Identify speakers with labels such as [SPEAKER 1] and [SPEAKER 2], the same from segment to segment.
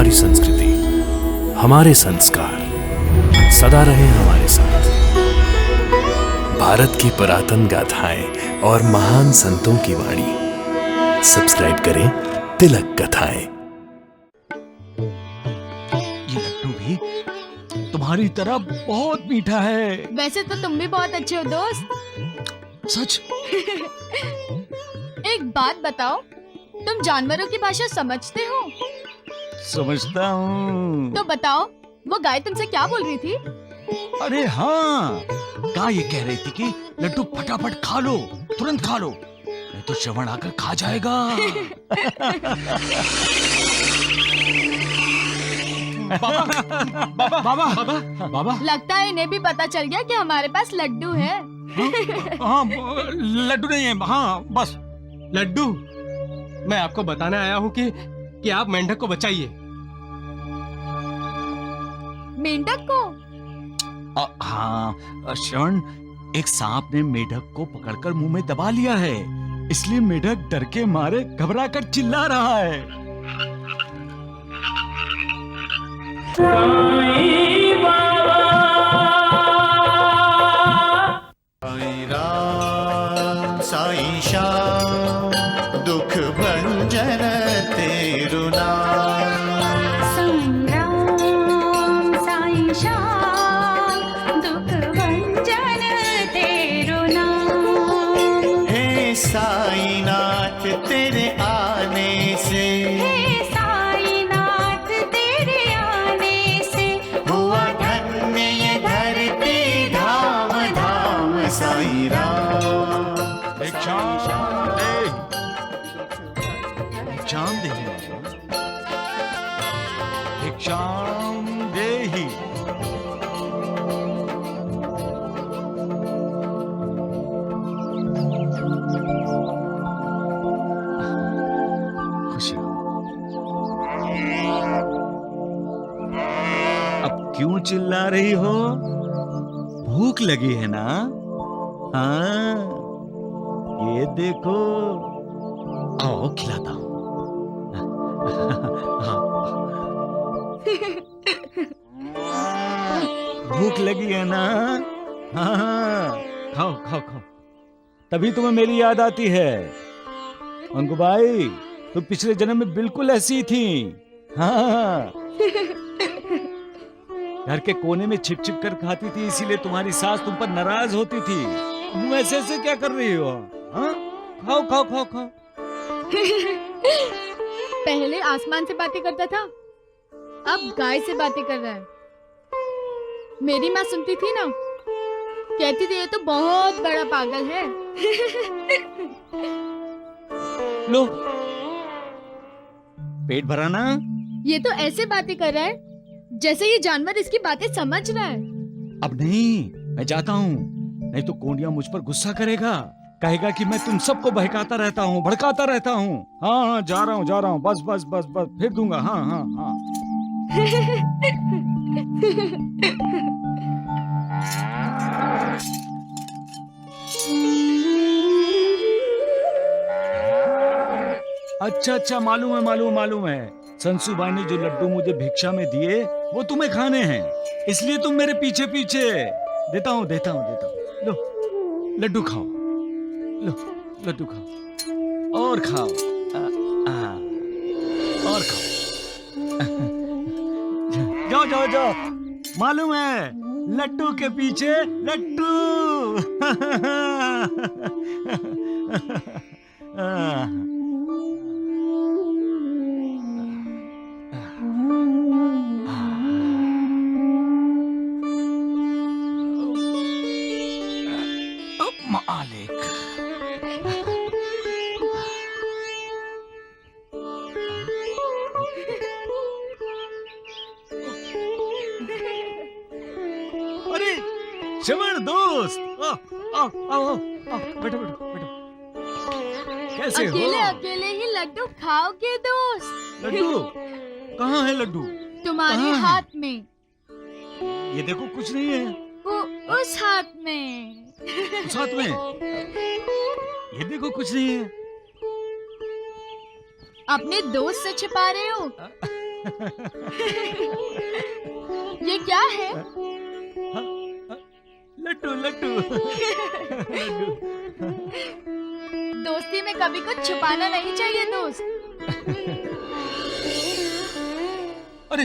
[SPEAKER 1] हमारी संस्कृति, हमारे संस्कार सदा रहे हमारे साथ। भारत की पुरातन गाथाएं और महान संतों की वाणी। सब्सक्राइब करें तिलक कथाएं।
[SPEAKER 2] ये लड्डू भी तुम्हारी तरह बहुत मीठा है।
[SPEAKER 3] वैसे तो तुम भी बहुत अच्छे हो दोस्त।
[SPEAKER 2] सच?
[SPEAKER 3] एक बात बताओ, तुम जानवरों की भाषा समझते हो?
[SPEAKER 2] समझता हूँ।
[SPEAKER 3] तो बताओ, वो गाय तुमसे क्या बोल रही थी?
[SPEAKER 2] अरे हाँ, गाय ये कह रही थी कि लड्डू फटाफट खा लो, तुरंत खा लो, नहीं तो श्रवण आकर खा जाएगा। बाबा।
[SPEAKER 3] लगता है इन्हें भी पता चल गया कि हमारे पास लड्डू है।
[SPEAKER 2] हाँ, लड्डू नहीं है। हाँ, बस
[SPEAKER 4] लड्डू, मैं आपको बताने आया हूँ कि आप मेंढक को बचाइए।
[SPEAKER 3] मेंढक को?
[SPEAKER 2] हाँ श्रवण, एक सांप ने मेढक को पकड़कर मुंह में दबा लिया है, इसलिए मेढक डर के मारे घबराकर चिल्ला रहा है।
[SPEAKER 5] साईं राम साईं श्याम दुख भंजन तेरु नाम।
[SPEAKER 6] साईं राम साईं श्याम दुख भंजन तेरु नाम।
[SPEAKER 5] हे साईनाथ तेरे आने से,
[SPEAKER 6] हे साईनाथ तेरे आने से
[SPEAKER 5] हुआ धन्य ये धरती धाम धाम। साईं राम
[SPEAKER 2] भिक्षाम देहि। अब क्यों चिल्ला रही हो? भूख लगी है ना? हाँ, ये देखो, आओ खिलाता हूँ। भूख लगी है ना? हाँ, खाओ खाओ खाओ, तभी तुम्हें मेरी याद आती है। अंकुबाई, तुम पिछले जन्म में बिल्कुल ऐसी थी। हाँ, घर के कोने में छिप छिप कर खाती थी, इसीलिए तुम्हारी सास तुम पर नाराज होती थी। तुम ऐसे ऐसे क्या कर रही हो? हाँ, खाओ खाओ खाओ खाओ।
[SPEAKER 3] पहले आसमान से बातें करता था, अब गाय से बातें कर रहा है। मेरी माँ सुनती थी ना, कहती थी ये तो बहुत बड़ा पागल है।
[SPEAKER 2] लो, पेट भरा ना?
[SPEAKER 3] ये तो ऐसे बातें कर रहा है जैसे ये जानवर इसकी बातें समझ रहा है।
[SPEAKER 2] अब नहीं, मैं जाता हूँ, नहीं तो कोंडिया मुझ पर गुस्सा करेगा, कहेगा कि मैं तुम सबको बहकाता रहता हूँ, भड़काता रहता हूँ। हाँ हाँ, जा रहा हूँ, बस बस बस बस, फिर दूंगा। हाँ हाँ हाँ। अच्छा अच्छा, मालूम है। संसूबाई ने जो लड्डू मुझे भिक्षा में दिए वो तुम्हें खाने हैं, इसलिए तुम मेरे पीछे पीछे। देता हूँ। लो, लड्डू खाओ, लो लड्डू खाओ, और खाओ, और खाओ। जाओ, मालूम है, लड्डू के पीछे लड्डू। मालिक, अरे श्रवण दोस्त, आओ, बैठो। कैसे हो?
[SPEAKER 3] अकेले ही लड्डू खाओगे दोस्त?
[SPEAKER 2] लड्डू कहाँ है? लड्डू
[SPEAKER 3] तुम्हारे
[SPEAKER 2] कहाँ है?
[SPEAKER 3] हाथ में।
[SPEAKER 2] ये देखो, कुछ नहीं है।
[SPEAKER 3] उस हाथ में।
[SPEAKER 2] उस हाथ में? ये देखो, कुछ नहीं है।
[SPEAKER 3] अपने दोस्त से छिपा रहे हो? ये क्या है?
[SPEAKER 2] लड्डू लड्डू लड्डू।
[SPEAKER 3] दोस्ती में कभी कुछ छुपाना नहीं चाहिए दोस्त।
[SPEAKER 2] अरे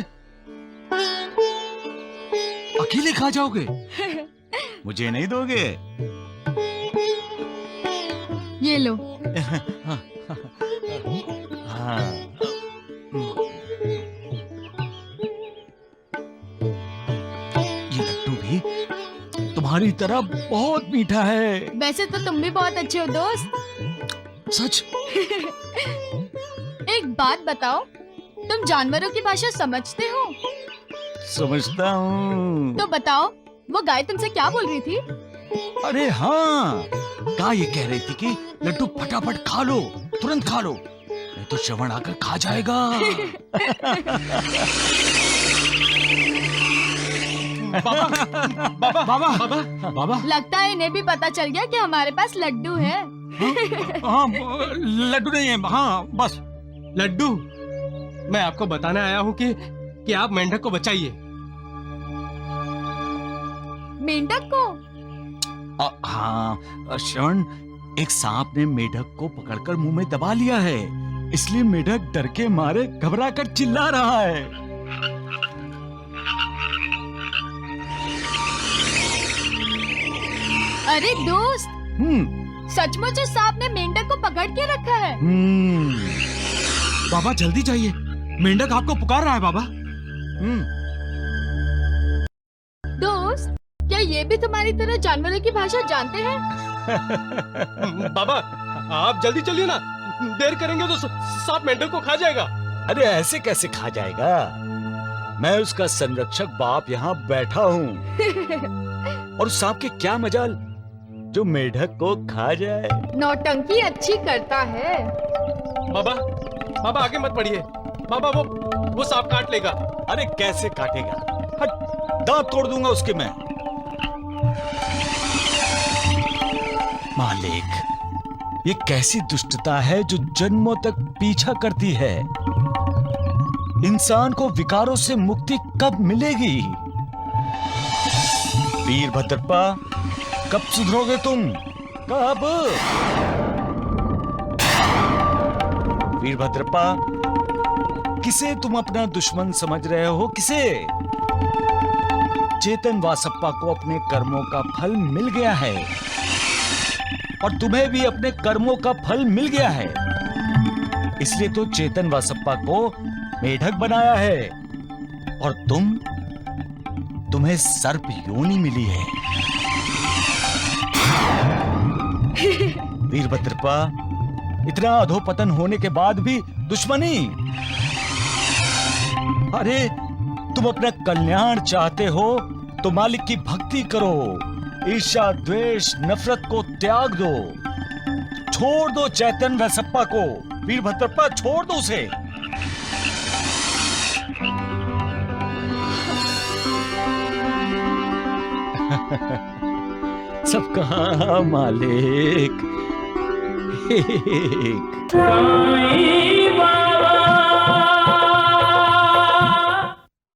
[SPEAKER 2] अकेले खा जाओगे? मुझे नहीं दोगे?
[SPEAKER 3] ये लो।
[SPEAKER 2] हाँ। ये लड्डू भी तुम्हारी तरह बहुत मीठा है।
[SPEAKER 3] वैसे तो तुम भी बहुत अच्छे हो दोस्त।
[SPEAKER 2] सच?
[SPEAKER 3] एक बात बताओ, तुम जानवरों की भाषा समझते हो?
[SPEAKER 2] समझता हूँ।
[SPEAKER 3] तो बताओ, वो गाय तुमसे क्या बोल रही थी?
[SPEAKER 2] अरे हाँ, गाय ये कह रही थी कि लड्डू फटाफट खा लो, तुरंत खा लो, नहीं तो श्रवण आकर खा जाएगा।
[SPEAKER 4] बाबा बाबा बाबा
[SPEAKER 2] बाबा।
[SPEAKER 3] लगता है इन्हें भी पता चल गया कि हमारे पास लड्डू है।
[SPEAKER 2] हाँ, लड्डू नहीं है। हाँ बस।
[SPEAKER 4] लड्डू, मैं आपको बताने आया हूँ कि आप मेंढक को बचाइए।
[SPEAKER 3] मेंढक को?
[SPEAKER 2] हाँ श्रवण, एक सांप ने मेढक को पकड़कर मुंह में दबा लिया है, इसलिए मेढक डर के मारे घबरा कर चिल्ला रहा है।
[SPEAKER 3] अरे दोस्त, सचमुच उस सांप ने मेंढक को पकड़ के रखा है।
[SPEAKER 2] बाबा जल्दी जाइए, मेंढक आपको पुकार रहा है बाबा।
[SPEAKER 3] दोस्त, क्या ये भी तुम्हारी तरह जानवरों की भाषा जानते हैं?
[SPEAKER 4] बाबा आप जल्दी चलिए ना, देर करेंगे तो सांप मेंढक को खा जाएगा।
[SPEAKER 2] अरे ऐसे कैसे खा जाएगा? मैं उसका संरक्षक बाप यहाँ बैठा हूँ। और सांप के क्या मजाल जो मेढक को खा जाए।
[SPEAKER 3] नौटंकी अच्छी करता है।
[SPEAKER 4] बाबा बाबा आगे मत बढ़िए, बाबा वो सांप काट लेगा।
[SPEAKER 2] अरे कैसे काटेगा? हट, दांत तोड़ दूंगा उसके मैं। मालिक, ये कैसी दुष्टता है जो जन्मों तक पीछा करती है। इंसान को विकारों से मुक्ति कब मिलेगी? वीरभद्रप्पा, कब सुधरोगे तुम? कब? वीरभद्रप्पा, किसे तुम अपना दुश्मन समझ रहे हो? किसे? चेतन वासप्पा को अपने कर्मों का फल मिल गया है और तुम्हें भी अपने कर्मों का फल मिल गया है, इसलिए तो चेतन वासप्पा को मेढक बनाया है और तुम्हें सर्प योनि मिली है। वीरभद्रप्पा, इतना अधोपतन होने के बाद भी दुश्मनी? अरे तुम अपना कल्याण चाहते हो तो मालिक की भक्ति करो, ईर्ष्या द्वेष नफरत को त्याग दो, छोड़ दो चैतन वासप्पा को। वीरभद्रप्पा छोड़ दो उसे। सब कहाँ मालिक?